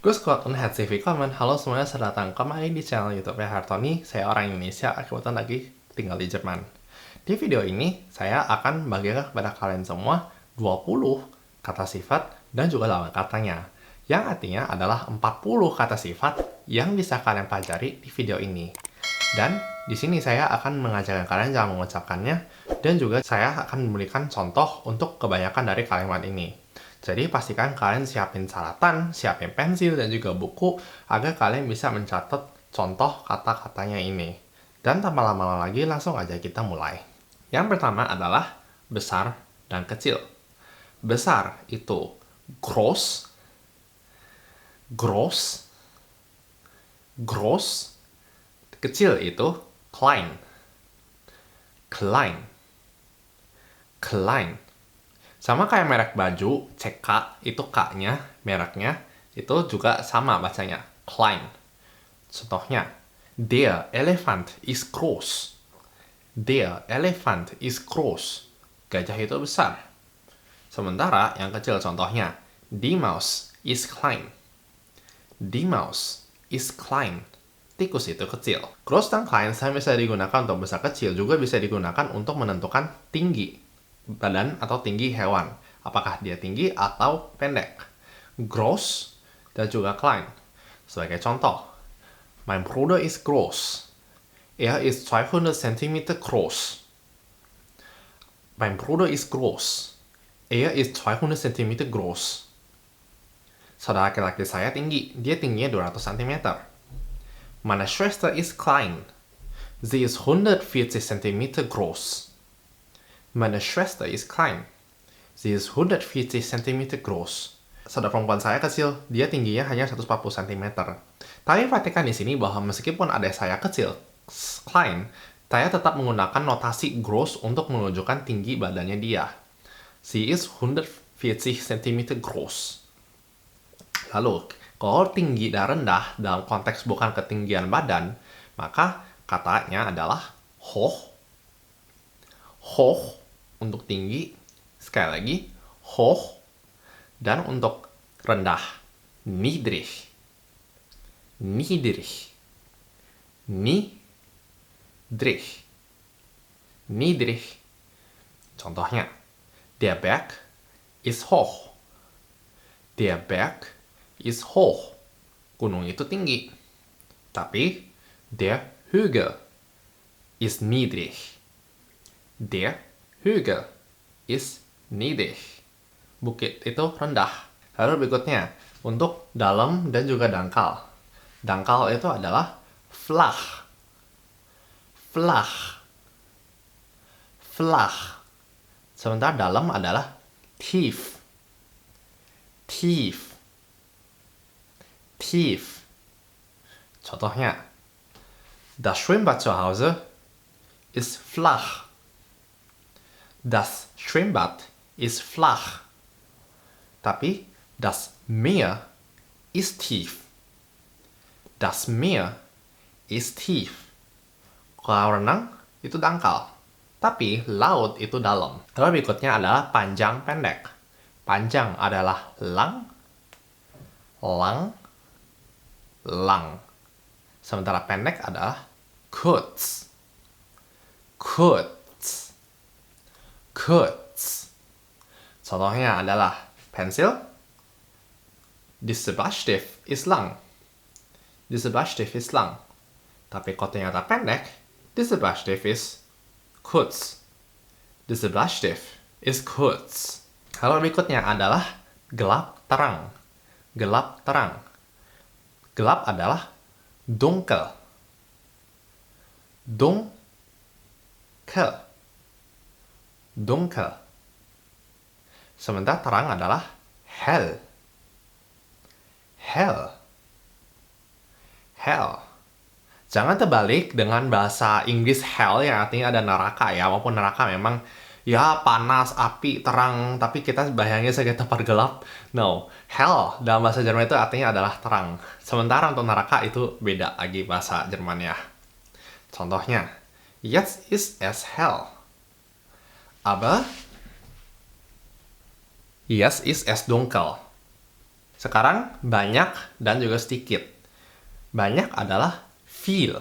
Grüß Gott und herzlich willkommen. Halo semuanya, selamat datang kembali di channel YouTube Hartoni. Saya orang Indonesia, kebetulan lagi tinggal di Jerman. Di video ini, saya akan bagikan kepada kalian semua 20 kata sifat dan juga lawan katanya. Yang artinya adalah 40 kata sifat yang bisa kalian pelajari di video ini. Dan di sini saya akan mengajarkan kalian cara mengucapkannya dan juga saya akan memberikan contoh untuk kebanyakan dari kalimat ini. Jadi pastikan kalian siapin catatan, siapin pensil, dan juga buku agar kalian bisa mencatat contoh kata-katanya ini. Dan tanpa lama-lama lagi, langsung aja kita mulai. Yang pertama adalah besar dan kecil. Besar itu gross, gross, gross. Kecil itu klein, klein, klein. Sama kayak merek baju, CK, itu K-nya, mereknya, itu juga sama bacanya, klein. Contohnya, der Elefant ist groß. Der Elefant ist groß. Gajah itu besar. Sementara yang kecil contohnya, die Maus ist klein. Die Maus ist klein. Tikus itu kecil. Groß dan klein sama bisa digunakan untuk besar kecil, juga bisa digunakan untuk menentukan tinggi badan atau tinggi hewan. Apakah dia tinggi atau pendek. Groß dan juga klein. Sebagai contoh, mein Bruder ist groß. Er ist 200 cm groß. Mein Bruder ist groß. Er ist 200 cm groß. Saudara laki-laki saya tinggi. Dia tingginya 200 cm. Meine Schwester ist klein. Sie ist 140 cm groß. Meine Schwester ist klein. Sie ist 140 cm groß. Saudara perempuan saya kecil, dia tingginya hanya 140 cm. Tapi perhatikan di sini bahwa meskipun ada saya kecil, klein, saya tetap menggunakan notasi gross untuk menunjukkan tinggi badannya dia. Sie ist 140 cm groß. Lalu, kalau tinggi dan rendah dalam konteks bukan ketinggian badan, maka katanya adalah hoch, hoch, untuk tinggi, sekali lagi, hoch, dan untuk rendah, niedrig, niedrig, niedrig, niedrig. Contohnya, der Berg ist hoch. Der Berg ist hoch. Gunung itu tinggi. Tapi, der Hügel ist niedrig. Der Hügel ist niedrig. Bukit itu rendah. Lalu berikutnya, untuk dalam dan juga dangkal. Dangkal itu adalah flach. Flach. Flach. Sementara dalam adalah tief. Tief. Tief. Contohnya, das Schwimmbad zu Hause ist flach. Das Schwimmbad ist flach. Tapi das Meer ist tief. Das Meer ist tief. Kalau renang itu dangkal. Tapi laut itu dalam. Lalu berikutnya adalah panjang pendek. Panjang adalah lang, lang, lang. Sementara pendek adalah kurz, kurz. Kurz. Contohnya adalah pensil. Dieser Bleistift ist lang. Dieser Bleistift ist lang. Tapi kalau ternyata pendek, dieser Bleistift ist kurz. Dieser Bleistift ist kurz. Kalau berikutnya adalah gelap terang. Gelap terang. Gelap adalah dunkel. Dunkel. Dunkel. Sementara terang adalah hell. Hell. Hell. Jangan terbalik dengan bahasa Inggris hell yang artinya ada neraka ya. Walaupun neraka memang ya panas, api, terang. Tapi kita bayangin sebagai tempat gelap. No. Hell dalam bahasa Jerman itu artinya adalah terang. Sementara untuk neraka itu beda lagi bahasa Jermannya. Contohnya, jetzt ist es hell. Aber jetzt ist es dunkel. Sekarang banyak dan juga sedikit. Banyak adalah viel.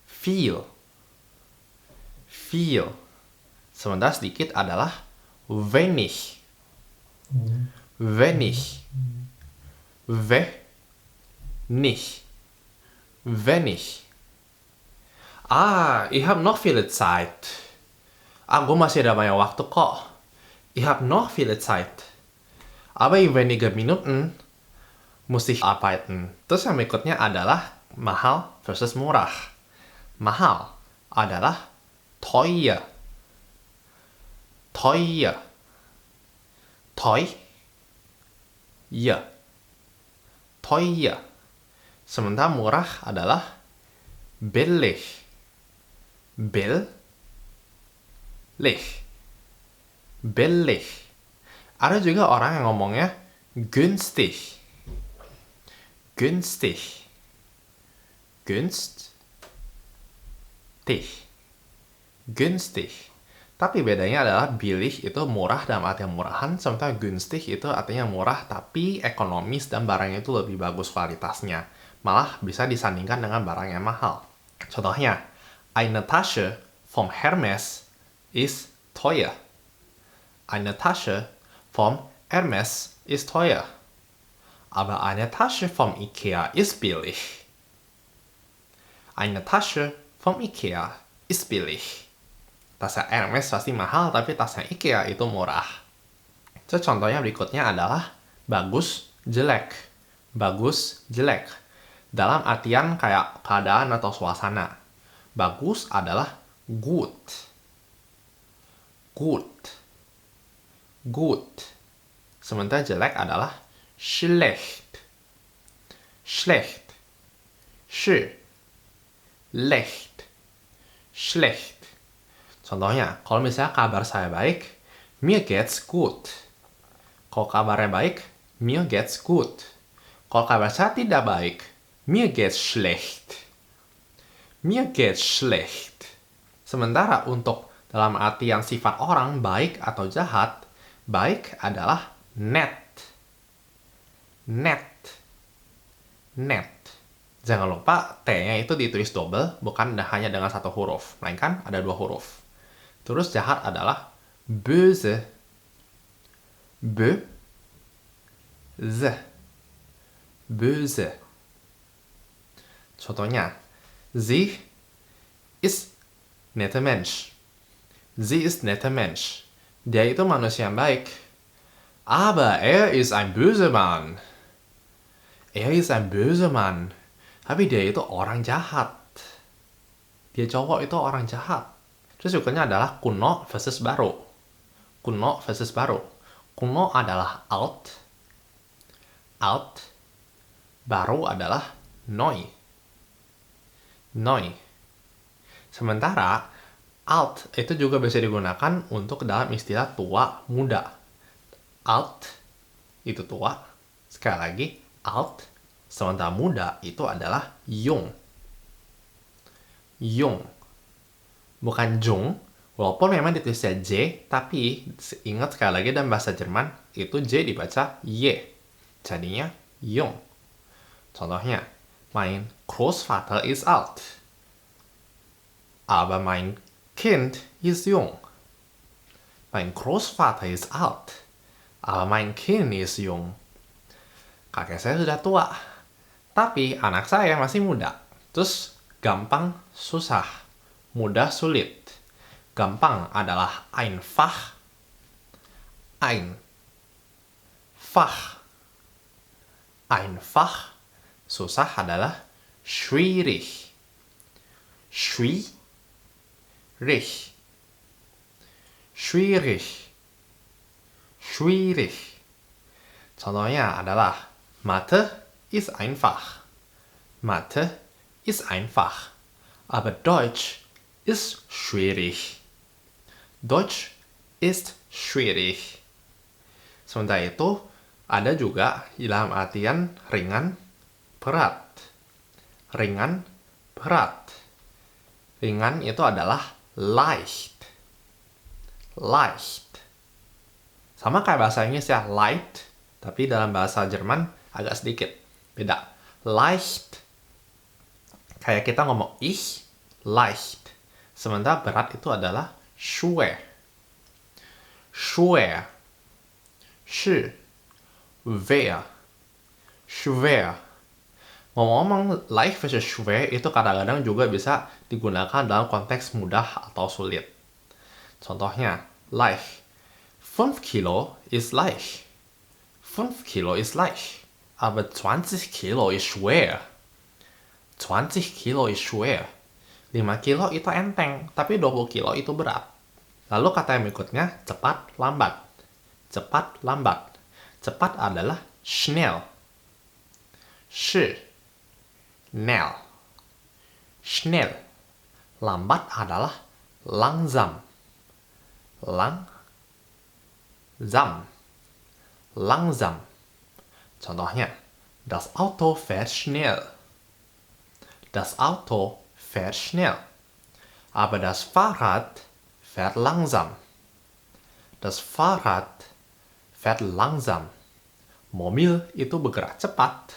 Viel. Viel. Sementara sedikit adalah wenig. Wenig. Wenig. Wenig. Ich habe noch viele Zeit. Gue masih ada banyak waktu kok. Ich habe noch viele Zeit. Aber in weniger Minuten muss ich arbeiten. Terus yang berikutnya adalah mahal versus murah. Mahal adalah teuer. Teuer. Teuer. Teuer. Sementara murah adalah billig. Billig. Billig. Ada juga orang yang ngomongnya günstig. Günstig. Günstig. Günstig. Tapi bedanya adalah billig itu murah dalam artian murahan, sementara günstig itu artinya murah tapi ekonomis dan barangnya itu lebih bagus kualitasnya. Malah bisa disandingkan dengan barang yang mahal. Contohnya, eine Tasche vom Hermes ist teuer. Eine Tasche vom Hermes ist teuer. Aber eine Tasche vom Ikea ist billig. Eine Tasche vom Ikea ist billig. Tasnya Hermes pasti mahal, tapi tasnya Ikea itu murah. So, contohnya berikutnya adalah bagus, jelek. Bagus, jelek. Dalam artian kayak keadaan atau suasana. Bagus adalah gut. Gut. Gut. Sementara jelek adalah schlecht. Schlecht. Schlecht. Schlecht. Contohnya, kalau misalnya kabar saya baik, mir geht's gut. Kalau kabarnya baik, mir geht's gut. Kalau kabar saya tidak baik, mir geht's schlecht. Mir geht's schlecht. Sementara untuk dalam artian sifat orang baik atau jahat, baik adalah nett. Nett. Nett. Jangan lupa T-nya itu ditulis double, bukan hanya dengan satu huruf, melainkan ada dua huruf. Terus jahat adalah böse. Böse. Böse. Contohnya, sie ist netter Mensch. Sie ist netter Mensch. Dia itu manusia yang baik. Aber er ist ein böser Mann. Er ist ein böser Mann. Tapi dia itu orang jahat. Dia cowok itu orang jahat. Terus berikutnya adalah kuno versus baru. Kuno versus baru. Kuno adalah alt. Alt. Baru adalah neu. Neu. Sementara alt itu juga bisa digunakan untuk dalam istilah tua, muda. Alt itu tua. Sekali lagi, alt. Sementara muda itu adalah jung. Jung. Bukan jung. Walaupun memang ditulisnya J, tapi ingat sekali lagi dalam bahasa Jerman, itu J dibaca Y. Jadinya jung. Contohnya, mein Großvater ist alt. Aber mein Kind ist jung. Mein Großvater ist alt. Aber mein Kind ist jung. Kakek saya sudah tua. Tapi anak saya masih muda. Terus gampang, susah. Mudah, sulit. Gampang adalah einfach. Einfach. Einfach. Susah adalah schwierig. Schwierig. Schwierig. Schwierig. Contohnya adalah Mathe ist einfach. Mathe ist einfach. Aber Deutsch ist schwierig. Deutsch ist schwierig. Sementara itu, ada juga dalam artian ringan, berat. Ringan, berat. Ringan itu adalah leicht. Leicht. Sama kayak bahasa Inggris ya, light, Tapi dalam bahasa Jerman agak sedikit beda. Leicht, kayak kita ngomong ich, leicht. Sementara berat itu adalah schwer. Schwer. Schwer. Schwer. Ngomong-ngomong, leicht versus schwer itu kadang-kadang juga bisa digunakan dalam konteks mudah atau sulit. Contohnya, leicht. 5 Kilo ist leicht. 5 Kilo ist leicht. Aber 20 Kilo ist schwer. 20 Kilo ist schwer. 5 kilo itu enteng, tapi 20 kilo itu berat. Lalu kata yang berikutnya, cepat, lambat. Cepat, lambat. Cepat adalah schnell. Schnell. Schnell. Lambat adalah langsam. Langsam. Contohnya, das Auto fährt schnell. Das Auto fährt schnell. Aber das Fahrrad fährt langsam. Das Fahrrad fährt langsam. Mobil itu bergerak cepat,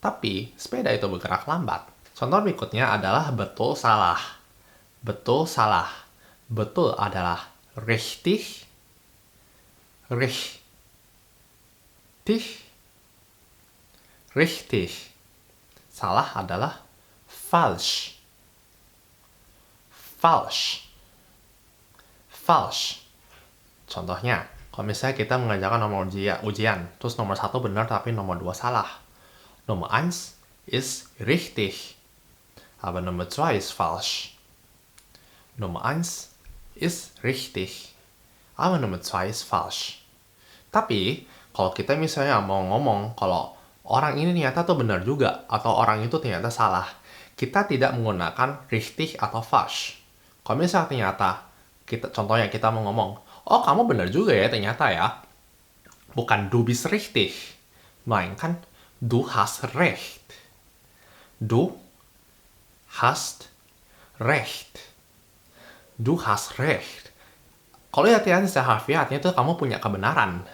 tapi sepeda itu bergerak lambat. Contoh berikutnya adalah betul salah. Betul salah. Betul adalah richtig. Richtig. Salah adalah falsch. Contohnya, kalau misalnya kita mengerjakan nomor ujian, terus nomor 1 benar tapi nomor 2 salah. Nomor 1 ist richtig, aber Nummer 2 ist falsch. Nummer 1 ist richtig, aber Nummer 2 ist falsch. Tapi, kalau kita misalnya mau ngomong kalau orang ini ternyata tuh benar juga, atau orang itu ternyata salah, kita tidak menggunakan richtig atau falsch. Kalau misalnya ternyata, contohnya kita mau ngomong, oh kamu benar juga ya ternyata ya. Bukan du bist richtig, melainkan du hast recht. Du hast recht. Du hast recht. Kalau lihat-lihat secara harfiah, artinya itu kamu punya kebenaran.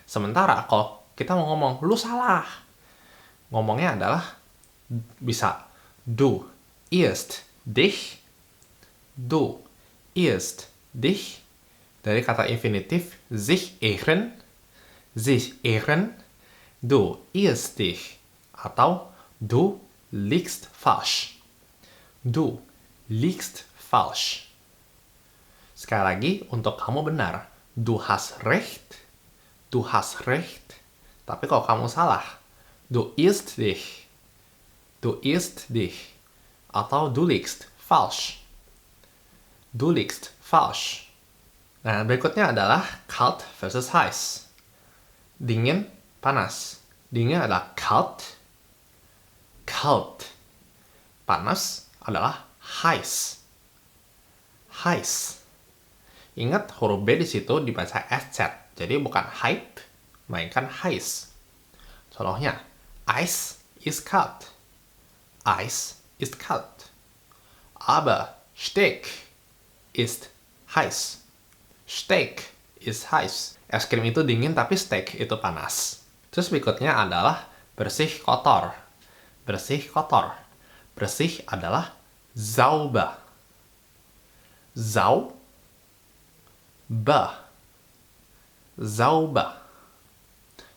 Sementara kalau kita mau ngomong, lu salah. Ngomongnya adalah bisa du irrst dich. Du irrst dich. Dari kata infinitif sich irren. Du irrst dich. Atau du liegst falsch. Du liegst falsch. Sekali lagi, untuk kamu benar. Du hast recht. Du hast recht. Tapi kalau kamu salah, du irrst dich. Du irrst dich. Atau du liegst falsch. Du liegst falsch. Nah, berikutnya adalah kalt versus heiß. Dingin, panas. Dingin adalah kalt. Kalt. Panas adalah heiß. Heiß. Ingat huruf B di situ dibaca SZ. Jadi bukan hype, melainkan heiß. Contohnya, Eis ist kalt. Eis ist kalt. Aber Steak ist heiß. Steak ist heiß. Es krim itu dingin tapi steak itu panas. Terus berikutnya adalah bersih kotor. Bersih kotor. Bersih adalah sauber. Sauber.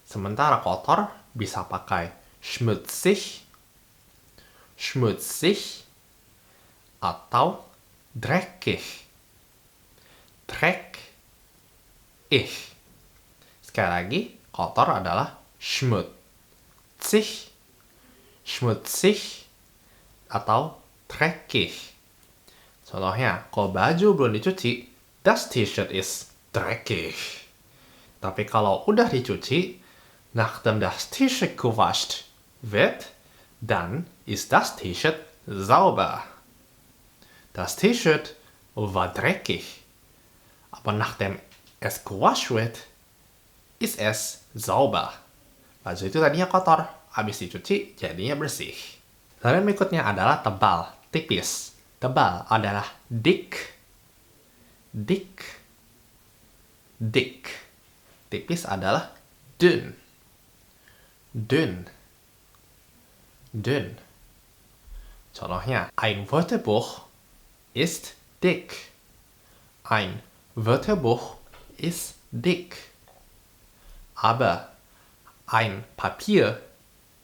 Sementara kotor bisa pakai schmutzig, atau dreckig. Sekali lagi, kotor adalah schmutzig, atau dreckig. Contohnya, kalau baju belum dicuci, das T-shirt ist dreckig. Tapi kalau udah dicuci, nachdem das T-shirt gewaschen wird, dann ist das T-shirt sauber. Das T-shirt war dreckig, aber nachdem es gewaschen wird, ist es sauber. Baju itu tadinya kotor, habis dicuci jadinya bersih. Lalu yang berikutnya adalah tebal, tipis. Tebal adalah dick. Tipis adalah dünn. dünn. Dünn. Contohnya, ein Wörterbuch ist dick. Ein Wörterbuch ist dick. Aber ein Papier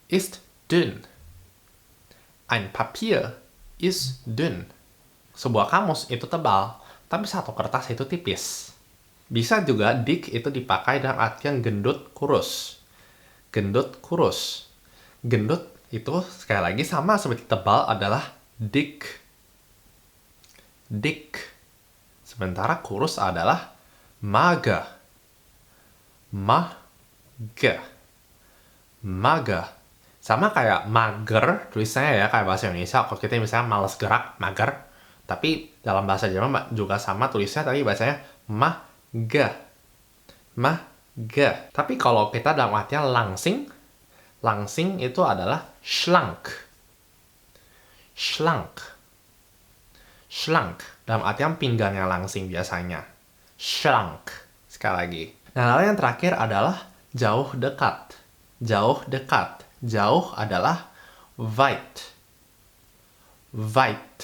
ist dünn. Ein Papier ist dünn. Sebuah kamus itu tebal, tapi satu kertas itu tipis. Bisa juga dick itu dipakai dalam artian gendut kurus. Gendut kurus. Gendut itu sekali lagi sama seperti tebal adalah dick. Dick. Sementara kurus adalah mager. Mager. Mager. Sama kayak mager, tulisannya ya kayak bahasa Indonesia. Kalau kita misalnya malas gerak, mager. Tapi dalam bahasa Jerman juga sama tulisnya, tapi bahasanya mager. Mager. Tapi kalau kita dalam artian langsing, langsing itu adalah schlank. Schlank. Schlank. Dalam artian pinggang yang langsing biasanya. Schlank. Sekali lagi. Nah, lalu yang terakhir adalah jauh dekat. Jauh dekat. Jauh adalah weit. Weit.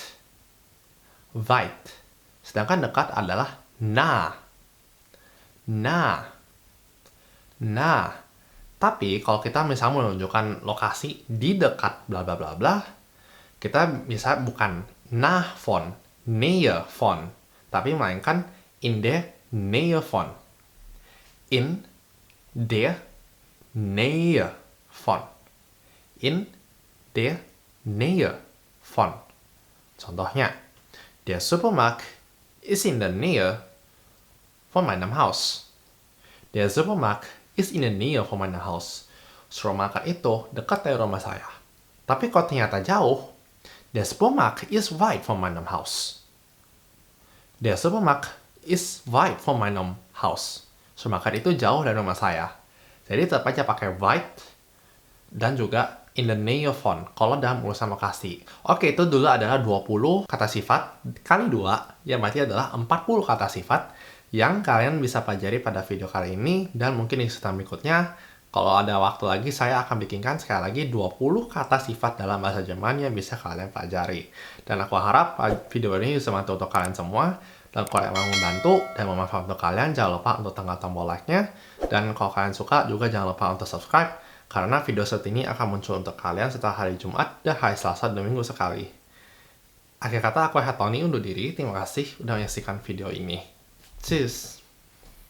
Weit. Sedangkan dekat adalah nah. Nah. Nah. Tapi kalau kita misalnya menunjukkan lokasi di dekat bla bla bla bla, kita bisa bukan nah von, nähe von, tapi melainkan in der Nähe von. In der Nähe von. In der Nähe von. Contohnya, der Supermarkt ist in der Nähe von meinem Haus. Der Supermarkt ist in der Nähe von meinem Haus. Supermarket itu dekat dari rumah saya. Tapi kalau ternyata jauh, der Supermarkt ist weit von meinem Haus. Der Supermarkt ist weit von meinem Haus. Supermarket itu jauh dari rumah saya. Jadi tetap aja pakai weit dan juga in the Nähe von kalau dalam urusan lokasi. Oke, itu dulu adalah 20 kata sifat kali 2, yang berarti adalah 40 kata sifat yang kalian bisa pelajari pada video kali ini, dan mungkin di kesempatan berikutnya kalau ada waktu lagi saya akan bikinkan sekali lagi 20 kata sifat dalam bahasa Jerman yang bisa kalian pelajari. Dan aku harap video ini bisa membantu untuk kalian semua. Dan kalau emang membantu dan bermanfaat untuk kalian, jangan lupa untuk tekan tombol like-nya. Dan kalau kalian suka juga jangan lupa untuk subscribe, karena video seperti ini akan muncul untuk kalian setelah hari Jumat dan hari Selasa 2 minggu sekali. Akhir kata, aku Tony undur diri. Terima kasih udah menyaksikan video ini. Cheers!